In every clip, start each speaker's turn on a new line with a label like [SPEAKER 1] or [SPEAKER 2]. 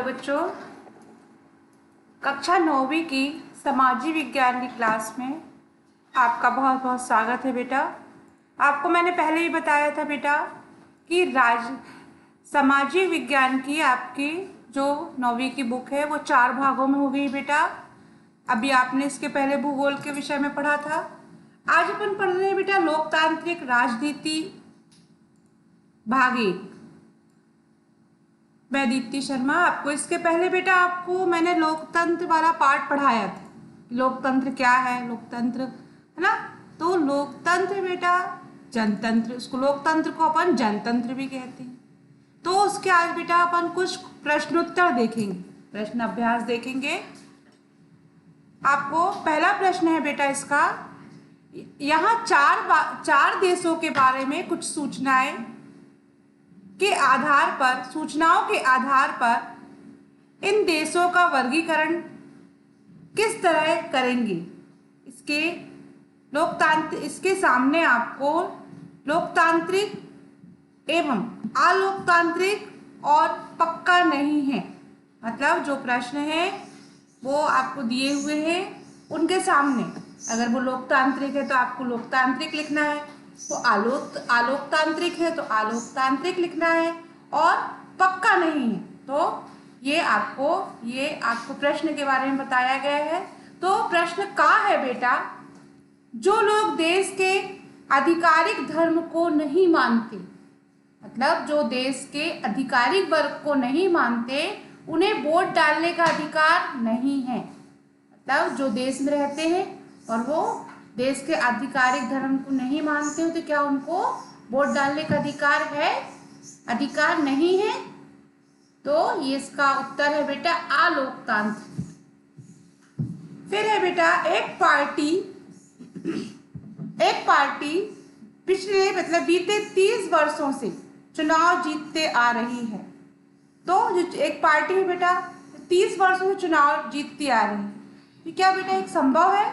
[SPEAKER 1] Hello बच्चों, कक्षा 9वीं की समाजी विज्ञान की क्लास में आपका बहुत बहुत स्वागत है बेटा। आपको मैंने पहले ही बताया था बेटा कि सामाजिक विज्ञान की आपकी जो 9वीं की बुक है वो 4 भागों में हो गई बेटा। अभी आपने इसके पहले भूगोल के विषय में पढ़ा था। आज अपन पढ़ रहे हैं बेटा लोकतांत्रिक राजनीति भाग 1। मैं दीप्ति शर्मा। आपको इसके पहले बेटा आपको मैंने लोकतंत्र वाला पार्ट पढ़ाया था। लोकतंत्र क्या है, लोकतंत्र है ना। तो लोकतंत्र बेटा जनतंत्र, उसको लोकतंत्र को अपन जनतंत्र भी कहते हैं। तो उसके आज बेटा अपन कुछ प्रश्नोत्तर देखेंगे, प्रश्न अभ्यास देखेंगे। आपको पहला प्रश्न है बेटा इसका, यहाँ चार देशों के बारे में कुछ सूचनाओं के आधार पर इन देशों का वर्गीकरण किस तरह करेंगे। इसके सामने आपको लोकतांत्रिक एवं अलोकतांत्रिक और पक्का नहीं है, मतलब जो प्रश्न है वो आपको दिए हुए हैं उनके सामने। अगर वो लोकतांत्रिक है तो आपको लोकतांत्रिक लिखना है, तो आलोकतांत्रिक है तो आलोकतांत्रिक लिखना है, और पक्का नहीं है तो ये आपको प्रश्न के बारे में बताया गया है। तो प्रश्न का है बेटा, जो लोग देश के आधिकारिक धर्म को नहीं मानते, मतलब जो देश के आधिकारिक वर्ग को नहीं मानते, उन्हें वोट डालने का अधिकार नहीं है। मतलब जो देश में रहते हैं और वो देश के आधिकारिक धर्म को नहीं मानते हो तो क्या उनको वोट डालने का अधिकार है? अधिकार नहीं है। तो ये इसका उत्तर है बेटा अलोकतांत्रिक। फिर है बेटा एक पार्टी पिछले मतलब बीते 30 वर्षों से चुनाव जीतते आ रही है। तो जो एक पार्टी है बेटा 30 वर्षों से चुनाव जीतती आ रही है, तो क्या बेटा एक संभव है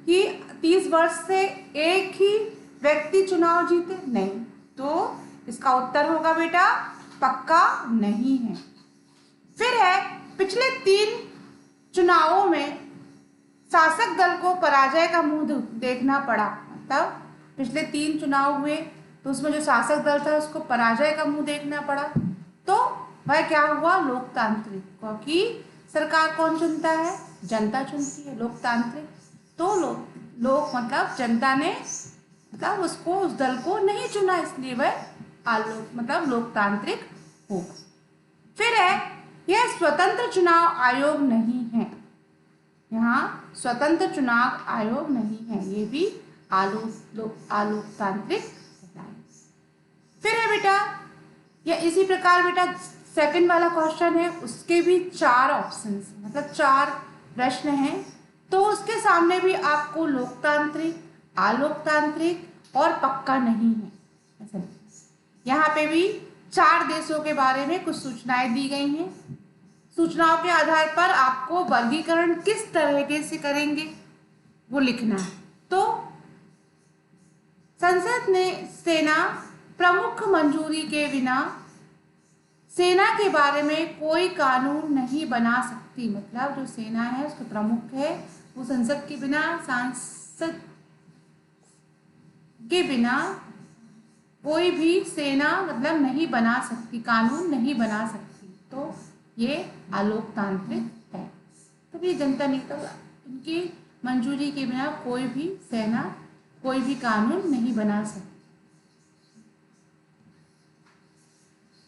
[SPEAKER 1] कि 30 वर्ष से एक ही व्यक्ति चुनाव जीते? नहीं। तो इसका उत्तर होगा बेटा पक्का नहीं है। फिर है पिछले 3 चुनावों में शासक दल को पराजय का मुंह देखना पड़ा। मतलब पिछले 3 चुनाव हुए तो उसमें जो शासक दल था उसको पराजय का मुंह देखना पड़ा। तो वह क्या हुआ? लोकतांत्रिक। क्योंकि सरकार कौन चुनता है? जनता चुनती है। लोकतांत्रिक तो लोग मतलब जनता ने मतलब उस दल को नहीं चुना, इसलिए वह लोकतांत्रिक होगा। फिर है यह स्वतंत्र चुनाव आयोग नहीं है। यहाँ स्वतंत्र चुनाव आयोग नहीं है, ये भी अलोकतांत्रिक होता है। फिर है बेटा या इसी प्रकार बेटा सेकंड वाला क्वेश्चन है, उसके भी 4 ऑप्शंस मतलब 4 प्रश्न हैं। तो उसके सामने भी आपको लोकतांत्रिक, अलोकतांत्रिक और पक्का नहीं है ऐसा। यहाँ पे भी 4 देशों के बारे में कुछ सूचनाएं दी गई हैं। सूचनाओं के आधार पर आपको वर्गीकरण किस तरीके से करेंगे वो लिखना है। तो संसद ने सेना प्रमुख मंजूरी के बिना सेना के बारे में कोई कानून नहीं बना सकती। मतलब जो सेना है उसके प्रमुख है वो संसद के बिना, सांसद के बिना कोई भी सेना मतलब नहीं बना सकती, कानून नहीं बना सकती। तो ये अलोकतांत्रिक है। तो ये जनता नहीं, तो इनकी मंजूरी के बिना कोई भी सेना कोई भी कानून नहीं बना सकती।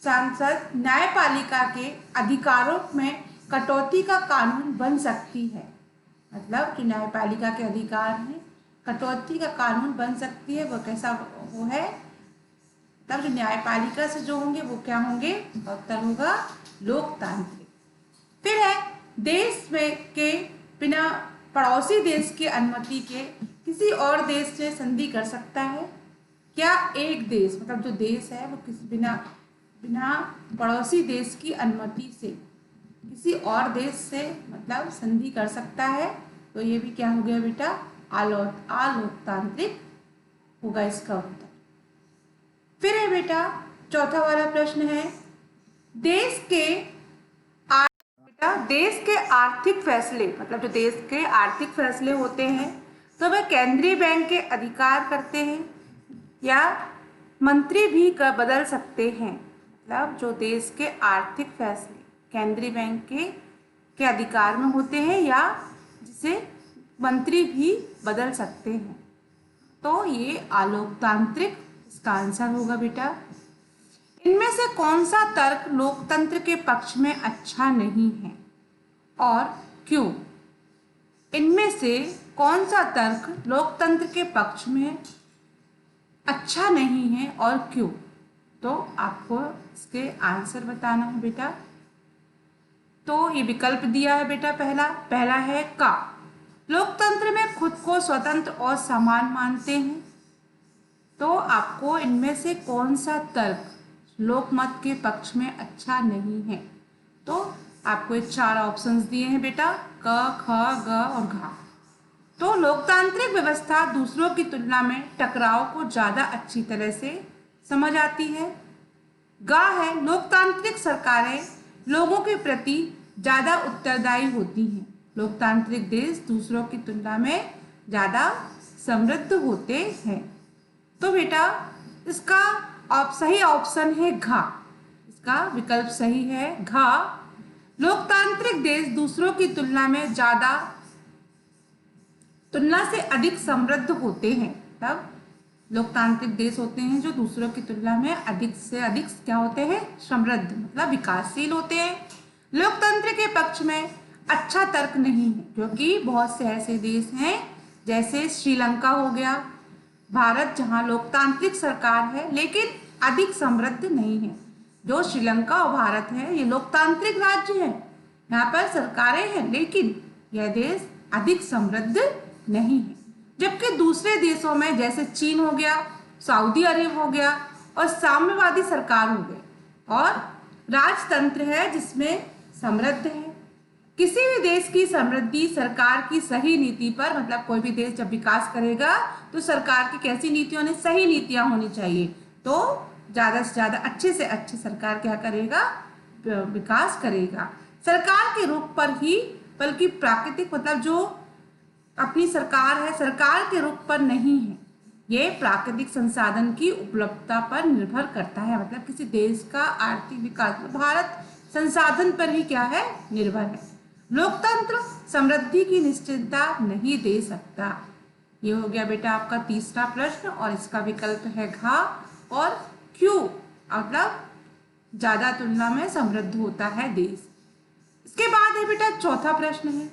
[SPEAKER 1] सांसद न्यायपालिका के अधिकारों में कटौती का कानून बन सकती है। मतलब जो न्यायपालिका के अधिकार हैं कटौती का कानून बन सकती है। वो कैसा वो है? तब जो न्यायपालिका से जो होंगे वो क्या होंगे? उत्तर होगा लोकतांत्रिक। फिर है देश में के बिना पड़ोसी देश की अनुमति के किसी और देश से संधि कर सकता है क्या? एक देश मतलब जो देश है वो किसी बिना पड़ोसी देश की अनुमति से किसी और देश से मतलब संधि कर सकता है। तो ये भी क्या हो गया बेटा? अलोकतांत्रिक होगा इसका उत्तर। फिर है बेटा चौथा वाला प्रश्न है, देश के देश के आर्थिक फैसले, मतलब जो देश के आर्थिक फैसले होते हैं तो वह केंद्रीय बैंक के अधिकार करते हैं या मंत्री भी बदल सकते हैं। मतलब जो देश के आर्थिक फैसले केंद्रीय बैंक के अधिकार में होते हैं या जिसे मंत्री भी बदल सकते हैं। तो ये अलोकतांत्रिक इसका आंसर होगा बेटा। इनमें से कौन सा तर्क लोकतंत्र के पक्ष में अच्छा नहीं है और क्यों? इनमें से कौन सा तर्क लोकतंत्र के पक्ष में अच्छा नहीं है और क्यों? तो आपको इसके आंसर बताना है बेटा। तो ये विकल्प दिया है बेटा। पहला है का, लोकतंत्र में खुद को स्वतंत्र और समान मानते हैं। तो आपको इनमें से कौन सा तर्क लोकमत के पक्ष में अच्छा नहीं है? तो आपको ये 4 ऑप्शंस दिए हैं बेटा, क, ख, ग और घ। तो लोकतांत्रिक व्यवस्था दूसरों की तुलना में टकराव को ज़्यादा अच्छी तरह से समझ आती है। ग है, लोकतांत्रिक सरकारें लोगों के प्रति ज़्यादा उत्तरदायी होती हैं। लोकतांत्रिक देश दूसरों की तुलना में ज़्यादा समृद्ध होते हैं। तो बेटा इसका सही ऑप्शन है घ। इसका विकल्प सही है घ। लोकतांत्रिक देश दूसरों की तुलना में तुलना से अधिक समृद्ध होते हैं। तब लोकतांत्रिक देश होते हैं जो दूसरों की तुलना में अधिक से अधिक क्या होते हैं? समृद्ध, मतलब विकासशील होते हैं। लोकतंत्र के पक्ष में अच्छा तर्क नहीं है क्योंकि बहुत से ऐसे देश हैं जैसे श्रीलंका हो गया, भारत, जहां लोकतांत्रिक सरकार है लेकिन अधिक समृद्ध नहीं है। जो श्रीलंका और भारत है ये लोकतांत्रिक राज्य है, यहाँ पर सरकारें हैं लेकिन यह देश अधिक समृद्ध नहीं है। जबकि दूसरे देशों में जैसे चीन हो गया, सऊदी अरब हो गया और साम्यवादी सरकार हो गए और राजतंत्र है जिसमें समृद्ध है। किसी भी देश की समृद्धि सरकार की सही नीति पर, मतलब कोई भी देश जब विकास करेगा तो सरकार की कैसी नीतियां होनी, सही नीतियां होनी चाहिए। तो ज़्यादा से ज़्यादा अच्छे से अच्छे सरकार क्या करेगा? विकास करेगा। सरकार के रुख पर ही बल्कि प्राकृतिक, मतलब जो अपनी सरकार है सरकार के रुख पर नहीं है, ये प्राकृतिक संसाधन की उपलब्धता पर निर्भर करता है। मतलब किसी देश का आर्थिक विकास भारत संसाधन पर ही क्या है? निर्भर है। लोकतंत्र समृद्धि की निश्चितता नहीं दे सकता। ये हो गया बेटा आपका तीसरा प्रश्न और इसका विकल्प है घ। और क्यों? मतलब ज्यादा तुलना में समृद्ध होता है देश। इसके बाद है बेटा चौथा प्रश्न है,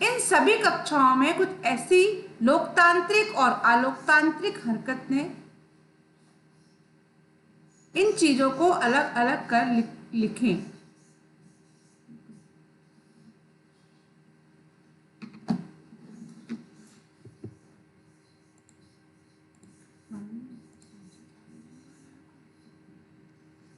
[SPEAKER 1] इन सभी कक्षाओं में कुछ ऐसी लोकतांत्रिक और अलोकतांत्रिक हरकत ने इन चीजों को अलग अलग कर लिखें।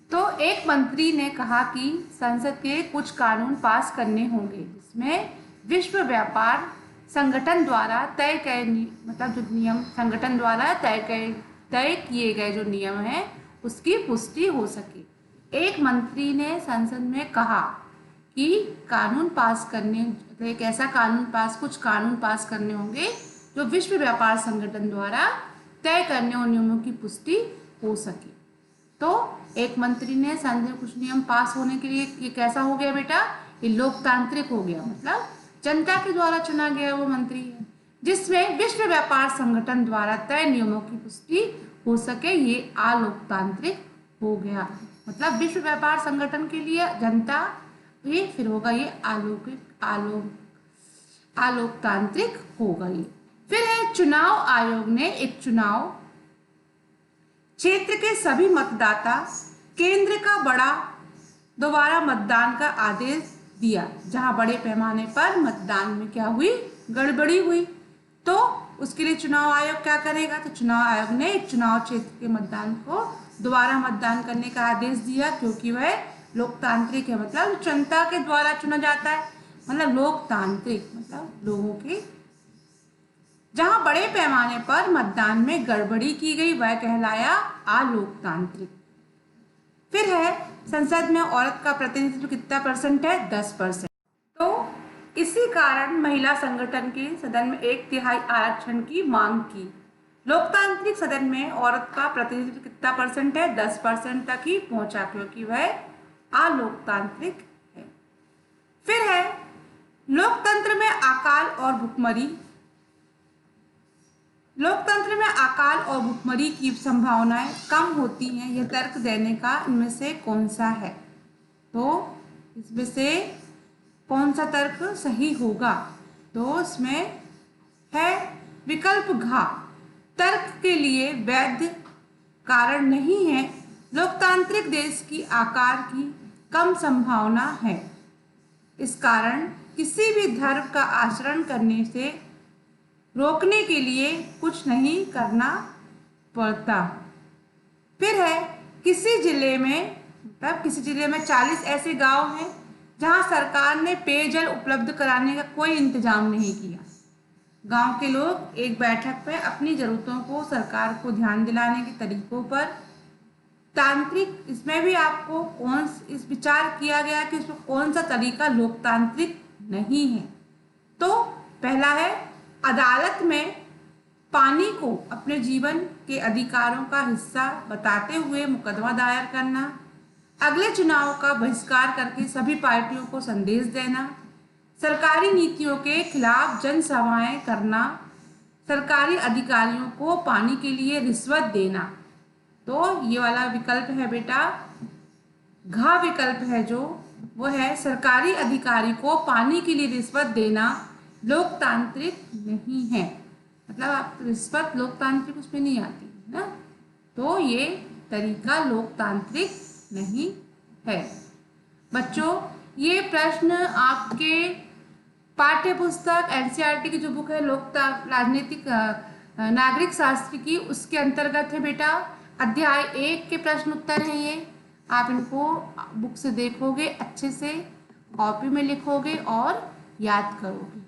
[SPEAKER 1] तो एक मंत्री ने कहा कि संसद के कुछ कानून पास करने होंगे जिसमें विश्व व्यापार संगठन द्वारा तय जो नियम संगठन द्वारा तय किए गए जो नियम हैं उसकी पुष्टि हो सके। एक मंत्री ने संसद में कहा कि कानून पास करने, एक ऐसा कुछ कानून पास करने होंगे जो विश्व व्यापार संगठन द्वारा तय करने और नियमों की पुष्टि हो सके। तो एक मंत्री ने संसद में कुछ नियम पास होने के लिए, ये कैसा हो गया बेटा? ये लोकतांत्रिक हो गया, मतलब जनता के द्वारा चुना गया वो मंत्री है, जिसमें विश्व व्यापार संगठन द्वारा तय नियमों की पुष्टि हो सके। ये अलोकतांत्रिक हो गया, मतलब विश्व व्यापार संगठन के लिए जनता, ये फिर होगा ये अलोकतांत्रिक होगा ये। फिर है चुनाव आयोग ने एक चुनाव क्षेत्र के सभी मतदाता केंद्र का दोबारा मतदान का आदेश दिया, जहां बड़े पैमाने पर मतदान में क्या हुई? गड़बड़ी हुई। तो उसके लिए चुनाव आयोग क्या करेगा? तो चुनाव आयोग ने एक चुनाव क्षेत्र के मतदान को दोबारा मतदान करने का आदेश दिया क्योंकि वह लोकतांत्रिक है, मतलब जनता के द्वारा चुना जाता है, मतलब लोकतांत्रिक, मतलब लोगों के, जहां बड़े पैमाने पर मतदान में गड़बड़ी की गई वह कहलाया अलोकतांत्रिक। फिर है संसद में औरत का प्रतिनिधित्व कितना % है? 10%। इसी कारण महिला संगठन के सदन में 1/3 आरक्षण की मांग की। लोकतांत्रिक सदन में औरत का प्रतिनिधित्व कितना परसेंट है? 10% तक ही पहुंचा, क्योंकि वह अलोकतांत्रिक है। फिर है लोकतंत्र में अकाल और भुखमरी। लोकतंत्र में अकाल और भुखमरी की संभावनाएं कम होती हैं, यह तर्क देने का इनमें से कौन सा है? तो इसमें से कौन सा तर्क सही होगा? तो इसमें है विकल्प घ। तर्क के लिए वैध कारण नहीं है। लोकतांत्रिक देश की आकार की कम संभावना है। इस कारण किसी भी धर्म का आचरण करने से रोकने के लिए कुछ नहीं करना पड़ता। फिर है किसी जिले में 40 ऐसे गांव हैं जहां सरकार ने पेयजल उपलब्ध कराने का कोई इंतजाम नहीं किया। गांव के लोग एक बैठक में अपनी जरूरतों को सरकार को ध्यान दिलाने के तरीकों पर तांत्रिक, इसमें भी आपको इस विचार किया गया कि इसमें कौन सा तरीका लोकतांत्रिक नहीं है। तो पहला है अदालत में पानी को अपने जीवन के अधिकारों का हिस्सा बताते हुए मुकदमा दायर करना, अगले चुनाव का बहिष्कार करके सभी पार्टियों को संदेश देना, सरकारी नीतियों के खिलाफ जनसभाएं करना, सरकारी अधिकारियों को पानी के लिए रिश्वत देना। तो ये वाला विकल्प है बेटा, घ विकल्प है जो वो है सरकारी अधिकारी को पानी के लिए रिश्वत देना लोकतांत्रिक नहीं है। मतलब आप रिश्वत लोकतांत्रिक उसमें नहीं आती है ना, तो ये तरीका लोकतांत्रिक नहीं है। बच्चों, ये प्रश्न आपके पाठ्य पुस्तक एनसीईआरटी की जो बुक है राजनीतिक नागरिक शास्त्र की, उसके अंतर्गत है बेटा। अध्याय 1 के प्रश्न उत्तर हैं ये। आप इनको बुक से देखोगे, अच्छे से कॉपी में लिखोगे और याद करोगे।